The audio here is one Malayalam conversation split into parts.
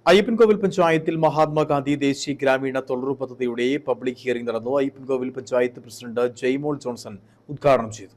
അയ്യപ്പൻകോവിൽ പഞ്ചായത്തിൽ മഹാത്മാഗാന്ധി ദേശീയ ഗ്രാമീണ തൊഴിലുറപ്പ് പദ്ധതിയുടെ പബ്ലിക് ഹിയറിംഗ് നടന്നു. അയ്യപ്പൻകോവിൽ പഞ്ചായത്ത് പ്രസിഡന്റ് ജയ്മോൾ ജോൺസൺ ഉദ്ഘാടനം ചെയ്തു.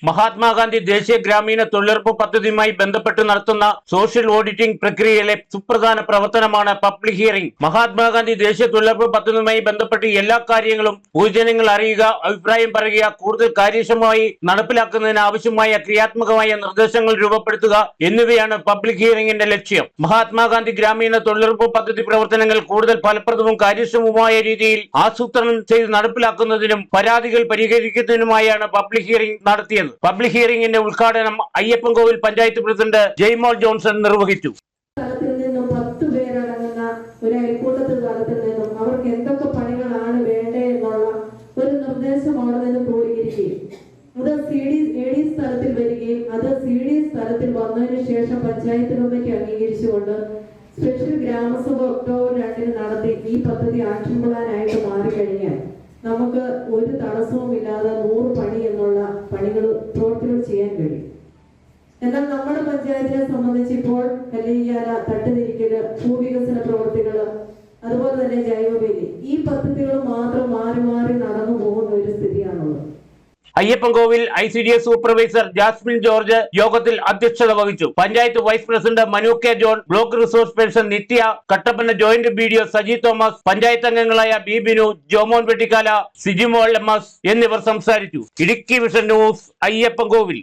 മഹാത്മാഗാന്ധി ദേശീയ ഗ്രാമീണ തൊഴിലുറപ്പ് പദ്ധതിയുമായി ബന്ധപ്പെട്ട് നടത്തുന്ന സോഷ്യൽ ഓഡിറ്റിംഗ് പ്രക്രിയയിലെ സുപ്രധാന പ്രവർത്തനമാണ് പബ്ലിക് ഹിയറിംഗ്. മഹാത്മാഗാന്ധി ദേശീയ തൊഴിലുറപ്പ് പദ്ധതിയുമായി ബന്ധപ്പെട്ട് എല്ലാ കാര്യങ്ങളും പൊതുജനങ്ങൾ അറിയുക, അഭിപ്രായം പറയുക, കൂടുതൽ കാര്യക്ഷമമായി നടപ്പിലാക്കുന്നതിന് ആവശ്യമായ ക്രിയാത്മകമായ നിർദ്ദേശങ്ങൾ രൂപപ്പെടുത്തുക എന്നിവയാണ് പബ്ലിക് ഹിയറിംഗിന്റെ ലക്ഷ്യം. മഹാത്മാഗാന്ധി ഗ്രാമീണ തൊഴിലുറപ്പ് പദ്ധതി പ്രവർത്തനങ്ങൾ കൂടുതൽ ഫലപ്രദവും കാര്യക്ഷമവുമായ രീതിയിൽ ആസൂത്രണം ചെയ്ത് നടപ്പിലാക്കുന്നതിനും പരാതികൾ പരിഹരിക്കുന്നതിനുമായാണ് പബ്ലിക് ഹിയറിംഗ് നടത്തിയത്. പബ്ലിക് ഹിയറിംഗിന്റെ ഉദ്ഘാടനം അയ്യപ്പൻകോവിൽ പഞ്ചായത്ത് പ്രസിഡന്റ് ജയ്മോൾ ജോൺസൺ നിർവഹിച്ചു. ഒരു അയൽക്കൂട്ടത്തിൽ തലത്തിൽ നിന്നും അവർക്ക് എന്തൊക്കെ പണികളാണ് വേണ്ടേ എന്നുള്ള ഒരു നിർദ്ദേശം അവിടെ നിന്ന് ക്രോഡീകരിക്കുകയും അത് AD സ്ഥലത്തിൽ വരികയും അത് CD സ്ഥലത്തിൽ വന്നതിന് ശേഷം പഞ്ചായത്ത് കമ്മിറ്റി അംഗീകരിച്ചുകൊണ്ട് സ്പെഷ്യൽ ഗ്രാമസഭ ഒക്ടോബർ 2 നടത്തി ഈ പദ്ധതി ആക്ഷൻ പ്ലാനായിട്ട് മാറിക്കഴിഞ്ഞാൽ നമുക്ക് ഒരു തടസ്സവും ഇല്ലാതെ 100 പണി എന്നുള്ള പ്രവൃത്തികൾ ചെയ്യാൻ കഴിയും. എന്നാൽ നമ്മുടെ പഞ്ചായത്തിനെ സംബന്ധിച്ച് ഇപ്പോൾ കല്ലിയാല, തട്ടുതിരിക്കല്, ഭൂവികസന പ്രവൃത്തികള്, അതുപോലെ തന്നെ ജൈവവേലി, ഈ പദ്ധതികൾ മാത്രം മാറി മാറി നടന്നു പോകുന്ന ഒരു സ്ഥിതിയാണുള്ളത്. Ayyappancoil ICDS supervisor Jasmine George യോഗത്തിൽ അധ്യക്ഷത വഹിച്ചു. Panchayat vice president Manu K John, block resource person Nithya, Kattappana joint BDO Saji Thomas, panchayat അംഗങ്ങളായ ബി ബിനു, ജോമോൻ വെട്ടിക്കാല, സിജിമോൾ MS എന്നിവർ സംസാരിച്ചു. Idukki vision news, Ayyappancoil.